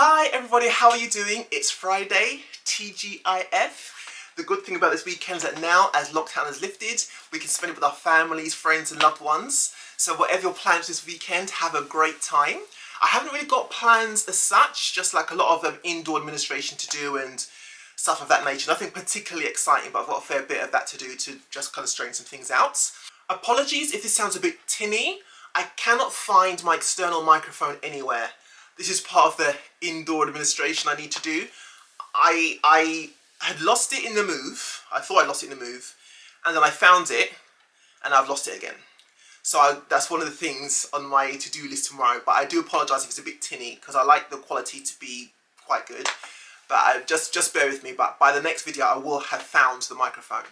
Hi everybody, how are you doing? It's Friday, TGIF. The good thing about this weekend is that now, as lockdown is lifted, we can spend it with our families, friends and loved ones. So whatever your plans this weekend, have a great time. I haven't really got plans as such, just like a lot of indoor administration to do and stuff of that nature. Nothing particularly exciting, but I've got a fair bit of that to do to just kind of straighten some things out. Apologies if this sounds a bit tinny. I cannot find my external microphone anywhere. This is part of the indoor administration I need to do. I had lost it in the move. I thought I lost it in the move. And then I found it and I've lost it again. So that's one of the things on my to-do list tomorrow. But I do apologise if it's a bit tinny because I like the quality to be quite good. But just bear with me. But by the next video I will have found the microphone.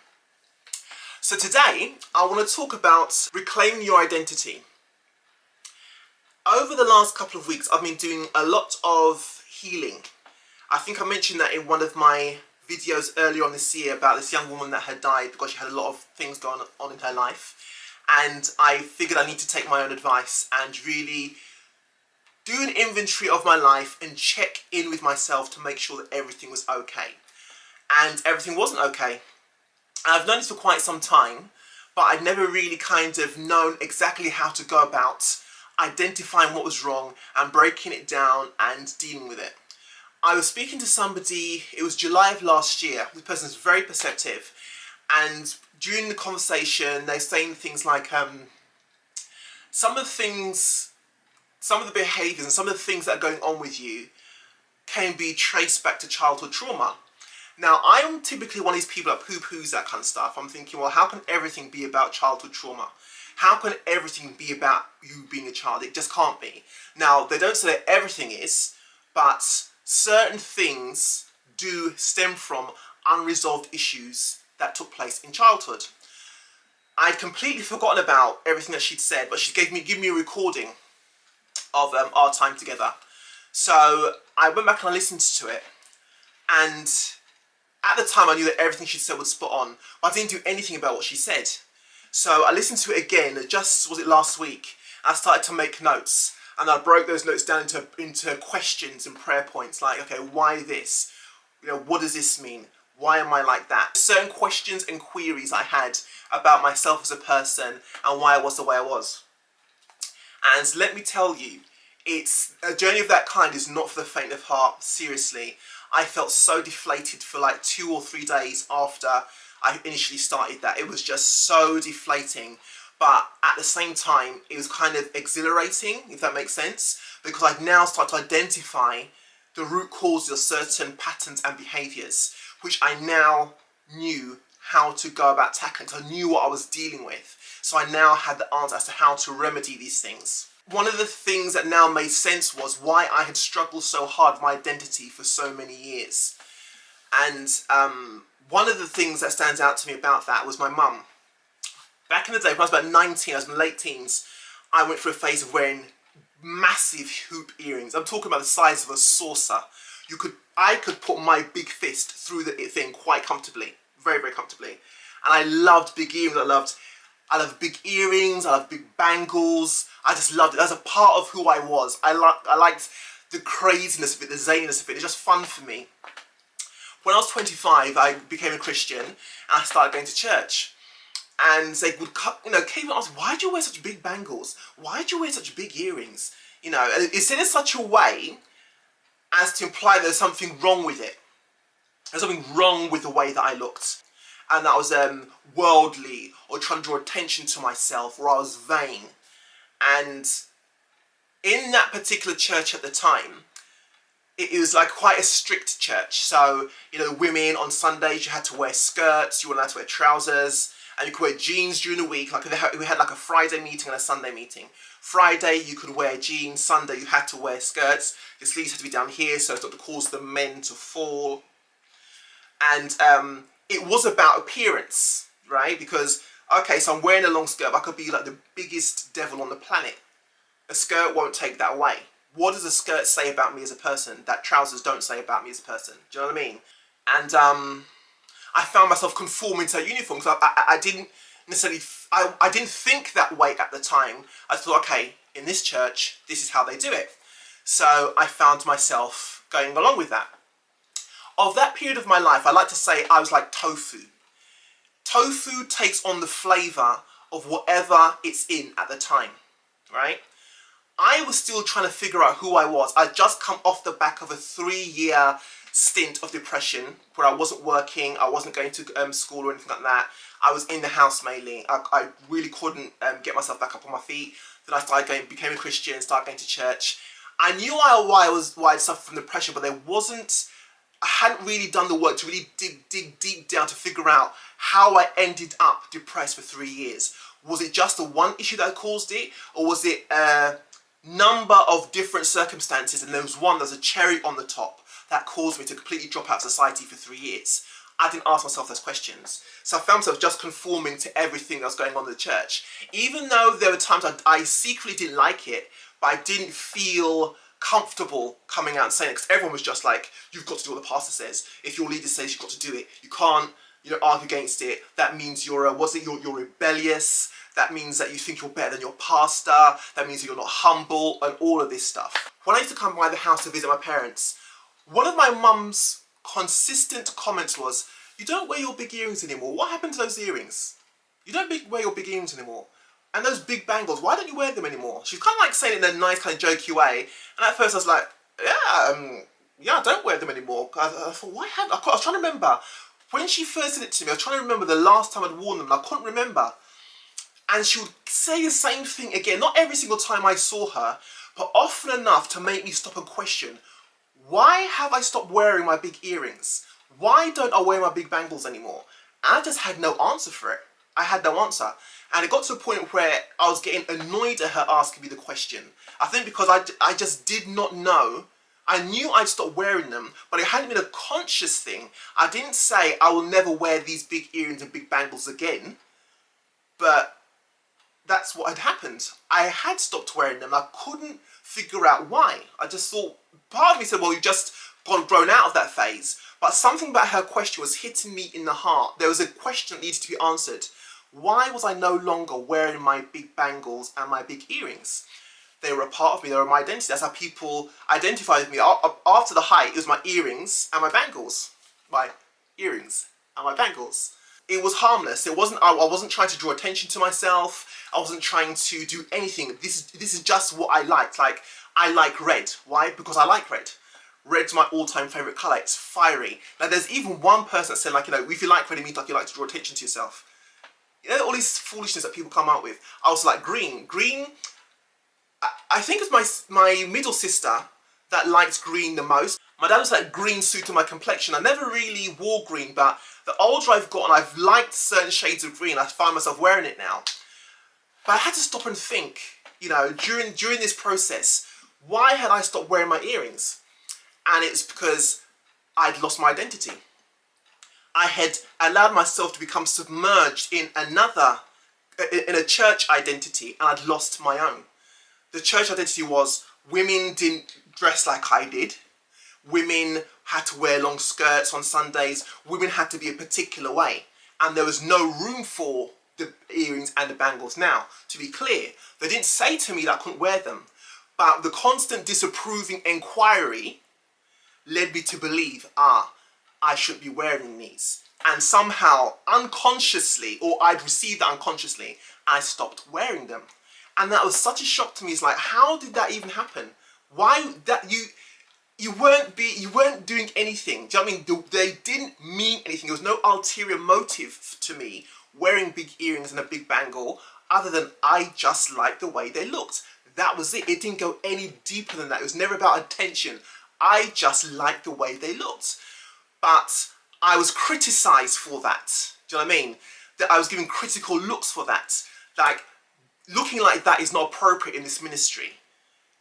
So today I want to talk about reclaiming your identity. Over the last couple of weeks, I've been doing a lot of healing. I think I mentioned that in one of my videos earlier on this year about this young woman that had died because she had a lot of things going on in her life. And I figured I need to take my own advice and really do an inventory of my life and check in with myself to make sure that everything was okay. And everything wasn't okay. And I've known this for quite some time, but I'd never really kind of known exactly how to go about identifying what was wrong and breaking it down and dealing with it. I was speaking to somebody, it was July of last year. This person is very perceptive, and during the conversation they're saying things like some of the behaviours and some of the things that are going on with you can be traced back to childhood trauma. Now, I am typically one of these people that poo-poos that kind of stuff. I'm thinking, well, how can everything be about childhood trauma? How can everything be about you being a child? It just can't be. Now, they don't say that everything is, but certain things do stem from unresolved issues that took place in childhood. I'd completely forgotten about everything that she'd said, but she gave me a recording of our time together. So I went back and I listened to it, and at the time I knew that everything she said was spot on, but I didn't do anything about what she said. So I listened to it again, just was it last week. I started to make notes, and I broke those notes down into questions and prayer points, like, okay, why this? You know, what does this mean? Why am I like that? Certain questions and queries I had about myself as a person and why I was the way I was. And let me tell you, it's a journey of that kind is not for the faint of heart, seriously. I felt so deflated for like 2 or 3 days after I initially started that. It was just so deflating, but at the same time it was kind of exhilarating, if that makes sense, because I'd now started to identify the root causes of certain patterns and behaviours, which I now knew how to go about tackling, because I knew what I was dealing with. So I now had the answer as to how to remedy these things. One of the things that now made sense was why I had struggled so hard with my identity for so many years. And one of the things that stands out to me about that was my mum. Back in the day, when I was about 19, I was in my late teens, I went through a phase of wearing massive hoop earrings. I'm talking about the size of a saucer. I could put my big fist through the thing quite comfortably, very, very comfortably. And I loved big earrings. I love big earrings. I love big bangles. I just loved it. That's a part of who I was. I liked the craziness of it, the zaniness of it. It's just fun for me. When I was 25, I became a Christian and I started going to church. And they would came and ask, why do you wear such big bangles? Why do you wear such big earrings? You know, it's said in such a way as to imply there's something wrong with it. There's something wrong with the way that I looked. And that I was worldly, or trying to draw attention to myself, or I was vain. And in that particular church at the time, it was like quite a strict church. So, you know, women on Sundays, you had to wear skirts, you weren't allowed to wear trousers, and you could wear jeans during the week. Like we had like a Friday meeting and a Sunday meeting. Friday you could wear jeans, Sunday you had to wear skirts. Your sleeves had to be down here so as not to cause the men to fall. And it was about appearance, right? Because, okay, so I'm wearing a long skirt, but I could be like the biggest devil on the planet. A skirt won't take that away. What does a skirt say about me as a person that trousers don't say about me as a person? Do you know what I mean? And I found myself conforming to a uniform because I didn't necessarily, I didn't think that way at the time. I thought, okay, in this church, this is how they do it. So I found myself going along with that. Of that period of my life, I like to say I was like tofu. Tofu takes on the flavour of whatever it's in at the time, right? I was still trying to figure out who I was. I'd just come off the back of a 3-year stint of depression where I wasn't working, I wasn't going to school or anything like that. I was in the house mainly. I really couldn't get myself back up on my feet. Then I started going, became a Christian, started going to church. I knew why I'd suffered from depression, but I hadn't really done the work to really dig deep down to figure out how I ended up depressed for 3 years. Was it just the one issue that caused it, or was it a number of different circumstances, and there was a cherry on the top that caused me to completely drop out of society for 3 years? I didn't ask myself those questions. So I found myself just conforming to everything that was going on in the church. Even though there were times I secretly didn't like it, but I didn't feel comfortable coming out and saying it, because everyone was just like, you've got to do what the pastor says. If your leader says you've got to do it, you can't, argue against it. That means you're rebellious. That means that you think you're better than your pastor. That means that you're not humble, and all of this stuff. When I used to come by the house to visit my parents, one of my mum's consistent comments was, you don't wear your big earrings anymore. What happened to those earrings? You don't wear your big earrings anymore. And those big bangles, why don't you wear them anymore? She's kind of like saying it in a nice kind of jokey way. And at first I was like, yeah, I don't wear them anymore. I thought, I was trying to remember. When she first said it to me, I was trying to remember the last time I'd worn them, and I couldn't remember. And she would say the same thing again, not every single time I saw her, but often enough to make me stop and question, why have I stopped wearing my big earrings? Why don't I wear my big bangles anymore? And I just had no answer for it. I had no answer. And it got to a point where I was getting annoyed at her asking me the question. I think because I just did not know. I knew I'd stopped wearing them, but it hadn't been a conscious thing. I didn't say I will never wear these big earrings and big bangles again, but that's what had happened. I had stopped wearing them. I couldn't figure out why. I just thought, part of me said, well, you've just grown out of that phase. But something about her question was hitting me in the heart. There was a question that needed to be answered. Why was I no longer wearing my big bangles and my big earrings? They were a part of me, they were my identity. That's how people identified with me. After the height, it was my earrings and my bangles. My earrings and my bangles. It was harmless. I wasn't trying to draw attention to myself. I wasn't trying to do anything. This is just what I liked. Like, I like red. Why? Because I like red. Red's my all-time favourite colour. It's fiery. Now, there's even one person that said, like, if you like red, it means like you like to draw attention to yourself. All this foolishness that people come out with. I was like, green. Green, I think it's my middle sister that liked green the most. My dad was like, green suited my complexion. I never really wore green, but the older I've gotten, I've liked certain shades of green. I find myself wearing it now. But I had to stop and think, during this process, why had I stopped wearing my earrings? And it's because I'd lost my identity. I had allowed myself to become submerged in a church identity, and I'd lost my own. The church identity was women didn't dress like I did. Women had to wear long skirts on Sundays. Women had to be a particular way. And there was no room for the earrings and the bangles. Now, to be clear, they didn't say to me that I couldn't wear them. But the constant disapproving inquiry led me to believe, I shouldn't be wearing these. And somehow, unconsciously, or I'd received that unconsciously, I stopped wearing them. And that was such a shock to me. It's like, how did that even happen? Why that you weren't doing anything. Do you know what I mean? They didn't mean anything. There was no ulterior motive to me wearing big earrings and a big bangle, other than I just liked the way they looked. That was it. It didn't go any deeper than that. It was never about attention. I just liked the way they looked. But I was criticised for that. Do you know what I mean? That I was given critical looks for that. Like, looking like that is not appropriate in this ministry.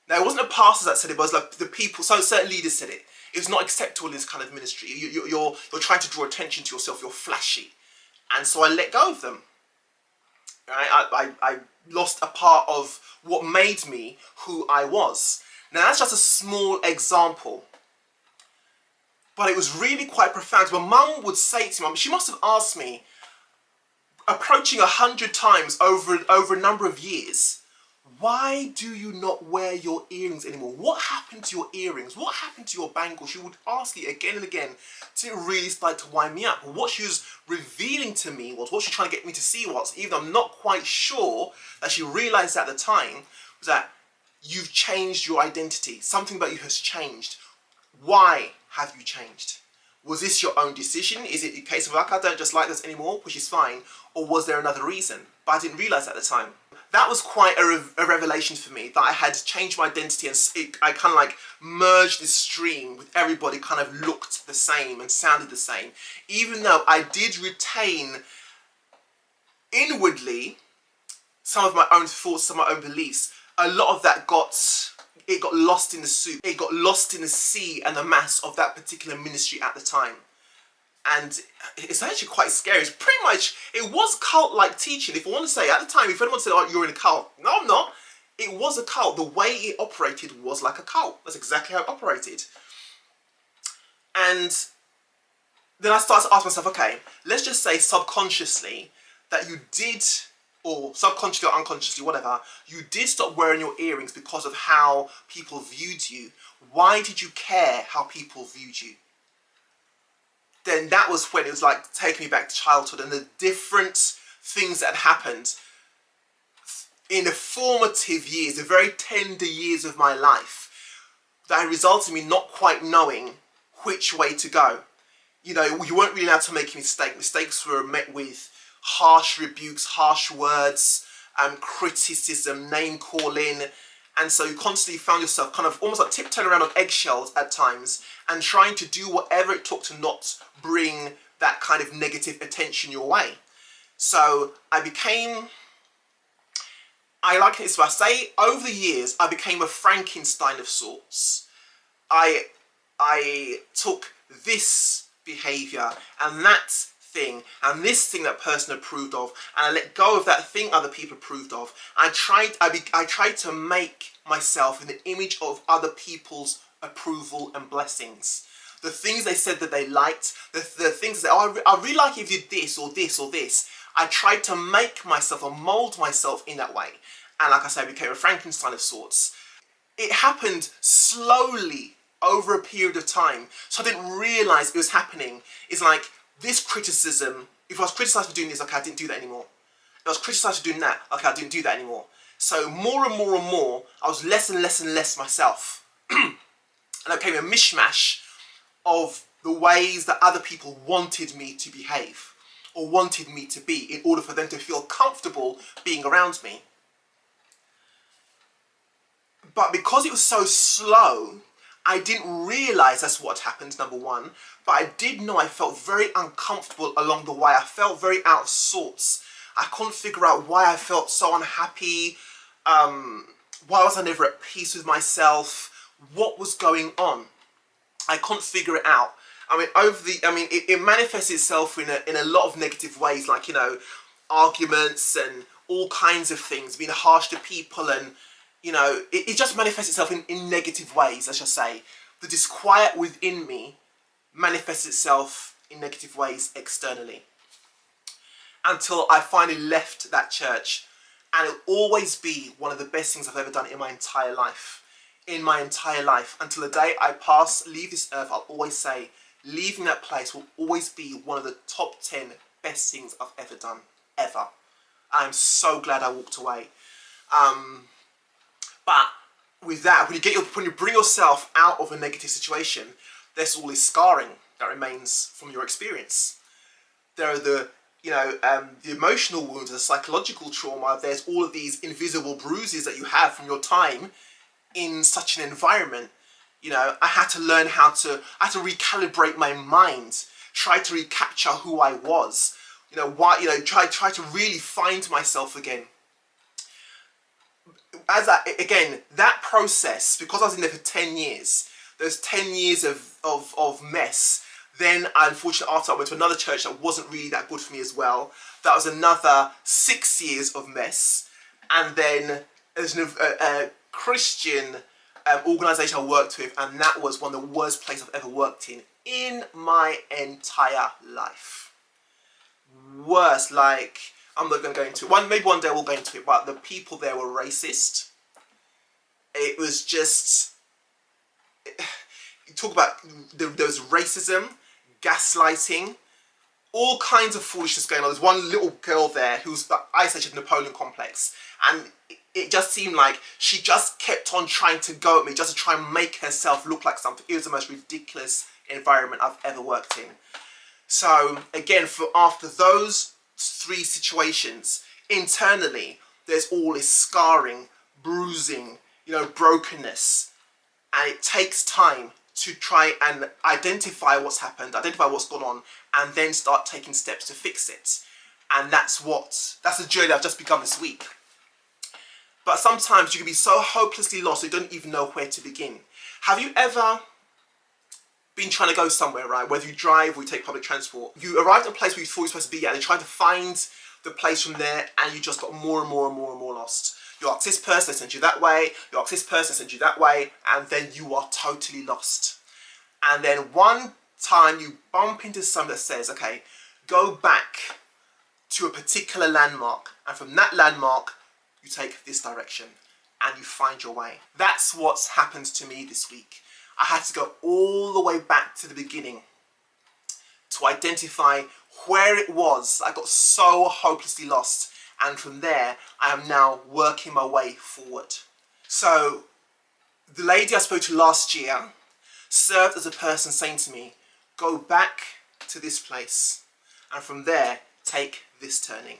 Now, it wasn't a pastor that said it, but it was like the people, so certain leaders said it. It was not acceptable in this kind of ministry. You're trying to draw attention to yourself, you're flashy. And so I let go of them. Right? I lost a part of what made me who I was. Now, that's just a small example. But it was really quite profound. My mum would say to me, she must have asked me, approaching 100 times over a number of years, why do you not wear your earrings anymore? What happened to your earrings? What happened to your bangles? She would ask it again and again till it really started to wind me up. But what she was revealing to me was, what she was trying to get me to see was, even though I'm not quite sure that she realised at the time, was that you've changed your identity. Something about you has changed. Why have you changed? Was this your own decision? Is it a case of like, I don't just like this anymore, which is fine? Or was there another reason? But I didn't realise at the time. That was quite a revelation for me, that I had changed my identity, and I kind of like merged this stream with everybody, kind of looked the same and sounded the same. Even though I did retain inwardly some of my own thoughts, some of my own beliefs, a lot of that got lost in the soup. It got lost in the sea and the mass of that particular ministry at the time. And it's actually quite scary. It's pretty much, it was cult-like teaching. If I want to say, at the time, if anyone said, oh, you're in a cult. No, I'm not. It was a cult. The way it operated was like a cult. That's exactly how it operated. And then I started to ask myself, okay, let's just say subconsciously that you did, or subconsciously or unconsciously, whatever, you did stop wearing your earrings because of how people viewed you. Why did you care how people viewed you? Then that was when it was like taking me back to childhood and the different things that had happened in the formative years, the very tender years of my life, that had resulted in me not quite knowing which way to go. You know, you weren't really allowed to make a mistake. Mistakes were met with harsh rebukes, harsh words, criticism, name calling. And so you constantly found yourself kind of almost like tiptoeing around on eggshells at times and trying to do whatever it took to not bring that kind of negative attention your way. So I like it, so I say over the years, I became a Frankenstein of sorts. I took this behaviour and that thing and this thing that person approved of, and I let go of that thing other people approved of. I tried to make myself in the image of other people's approval and blessings. The things they said that they liked, the things that, oh, I really like if you did this or this or this. I tried to make myself or mould myself in that way. And like I said, I became a Frankenstein of sorts. It happened slowly over a period of time. So I didn't realise it was happening. It's like this criticism, if I was criticised for doing this, okay, I didn't do that anymore. If I was criticised for doing that, okay, I didn't do that anymore. So more and more and more, I was less and less and less myself. And I became a mishmash of the ways that other people wanted me to behave or wanted me to be in order for them to feel comfortable being around me. But because it was so slow, I didn't realise that's what happened, number one. But I did know I felt very uncomfortable along the way. I felt very out of sorts. I couldn't figure out why I felt so unhappy. Why was I never at peace with myself? What was going on? I couldn't figure it out. I mean, it manifests itself in a lot of negative ways, like, you know, arguments and all kinds of things, being harsh to people, and, you know, it just manifests itself in negative ways, let's just say. The disquiet within me manifests itself in negative ways externally. Until I finally left that church, and it'll always be one of the best things I've ever done in my entire life. In my entire life, until the day I leave this earth, I'll always say, leaving that place will always be one of the top 10 best things I've ever done, ever. I'm so glad I walked away. But with that, when you bring yourself out of a negative situation, there's all this scarring that remains from your experience. There are the emotional wounds, the psychological trauma. There's all of these invisible bruises that you have from your time in such an environment. You know, I had to learn how to recalibrate my mind, try to recapture who I was. You know, try to really find myself again. That process, because I was in there for 10 years, those 10 years of mess. Then, unfortunately, after I went to another church that wasn't really that good for me as well, that was another 6 years of mess. And then there's a Christian organisation I worked with, and that was one of the worst places I've ever worked in my entire life. Worst, like, I'm not going to go into it. Maybe one day we'll go into it, but the people there were racist. It was just... You talk about... There was racism, gaslighting, all kinds of foolishness going on. There's one little girl there who's, I say, she had Napoleon complex, and it just seemed like she just kept on trying to go at me just to try and make herself look like something. It was the most ridiculous environment I've ever worked in. So again, after those 3 situations, internally there's all this scarring, bruising, brokenness, and it takes time to try and identify what's happened, identify what's gone on, and then start taking steps to fix it. And that's the journey I've just begun this week. But sometimes you can be so hopelessly lost you don't even know where to begin. Have you ever been trying to go somewhere, right? Whether you drive or you take public transport, you arrived at a place where you thought you were supposed to be at, and you tried to find the place from there, and you just got more and more and more and more lost. You ask this person, they send you that way, you ask this person, they send you that way, and then you are totally lost. And then one time you bump into someone that says, okay, go back to a particular landmark, and from that landmark, you take this direction, and you find your way. That's what's happened to me this week. I had to go all the way back to the beginning to identify where it was. I got so hopelessly lost, and from there I am now working my way forward. So the lady I spoke to last year served as a person saying to me, go back to this place, and from there take this turning,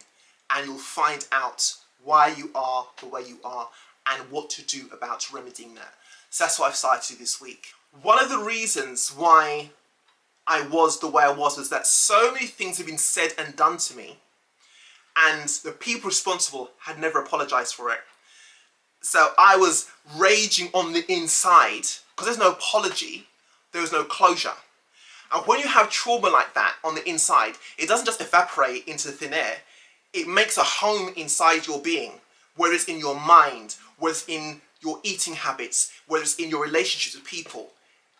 and you'll find out why you are the way you are and what to do about remedying that. So that's what I've started to do this week. One of the reasons why I was the way I was that so many things have been said and done to me, and the people responsible had never apologized for it. So I was raging on the inside because there's no apology, there was no closure. And when you have trauma like that on the inside, it doesn't just evaporate into thin air. It makes a home inside your being, whether it's in your mind, whether it's in your eating habits, whether it's in your relationships with people.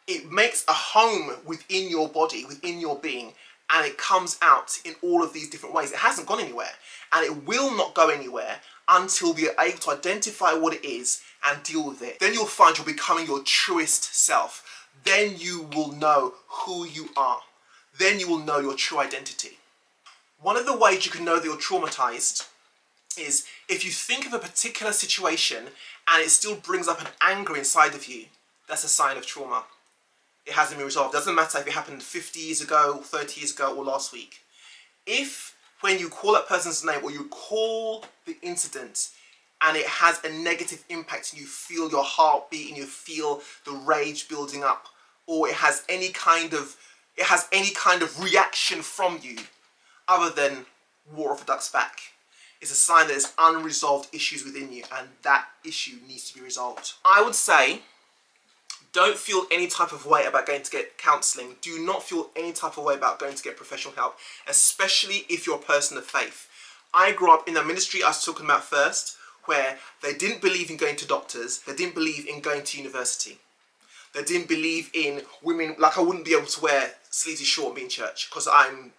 It makes a home within your body, within your being, and it comes out in all of these different ways. It hasn't gone anywhere, and it will not go anywhere until we are able to identify what it is and deal with it. Then you'll find you're becoming your truest self. Then you will know who you are. Then you will know your true identity. One of the ways you can know that you're traumatized is if you think of a particular situation and it still brings up an anger inside of you, that's a sign of trauma. It hasn't been resolved. It doesn't matter if it happened 50 years ago, 30 years ago, or last week. If when you call that person's name or you call the incident and it has a negative impact and you feel your heart beat and you feel the rage building up, or it has any kind of reaction from you other than water off a duck's back, it's a sign that there's unresolved issues within you, and that issue needs to be resolved. I would say, don't feel any type of way about going to get counselling. Do not feel any type of way about going to get professional help, especially if you're a person of faith. I grew up in the ministry I was talking about first, where they didn't believe in going to doctors, they didn't believe in going to university. They didn't believe in women, like I wouldn't be able to wear sleazy short and be in church because I'm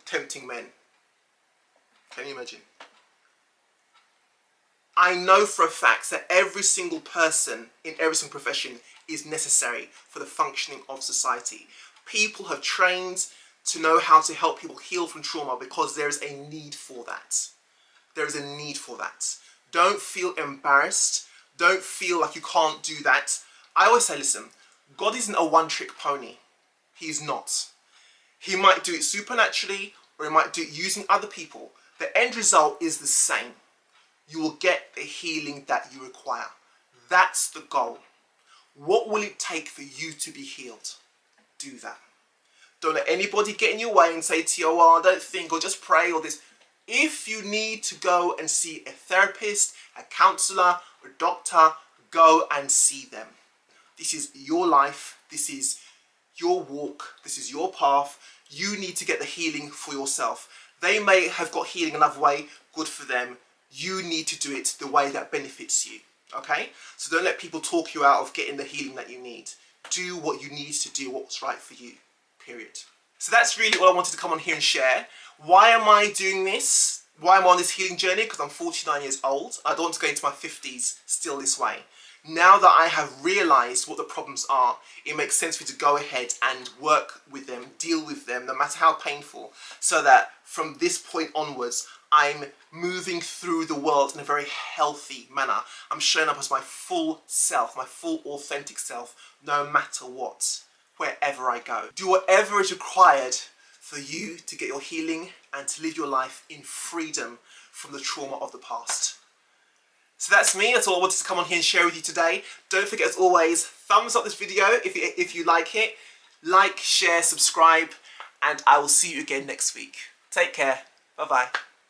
tempting men. Can you imagine? I know for a fact that every single person in every single profession is necessary for the functioning of society. People have trained to know how to help people heal from trauma because there is a need for that. There is a need for that. Don't feel embarrassed. Don't feel like you can't do that. I always say, listen, God isn't a one-trick pony. He's not. He might do it supernaturally or he might do it using other people. The end result is the same. You will get the healing that you require. That's the goal. What will it take for you to be healed? Do that. Don't let anybody get in your way and say to you, oh, I don't think, or just pray, or this. If you need to go and see a therapist, a counsellor, or a doctor, go and see them. This is your life. This is your walk. This is your path. You need to get the healing for yourself. They may have got healing another way. Good for them. You need to do it the way that benefits you. Okay? So don't let people talk you out of getting the healing that you need. Do what you need to do, what's right for you. Period. So that's really all I wanted to come on here and share. Why am I doing this? Why I'm on this healing journey? Because I'm 49 years old. I don't want to go into my 50s still this way. Now that I have realised what the problems are, it makes sense for me to go ahead and work with them, deal with them, no matter how painful, so that from this point onwards, I'm moving through the world in a very healthy manner. I'm showing up as my full self, my full authentic self, no matter what, wherever I go. Do whatever is required for you to get your healing and to live your life in freedom from the trauma of the past. So that's me. That's all I wanted to come on here and share with you today. Don't forget, as always, thumbs up this video if you like it. Like, share, subscribe, and I will see you again next week. Take care. Bye-bye.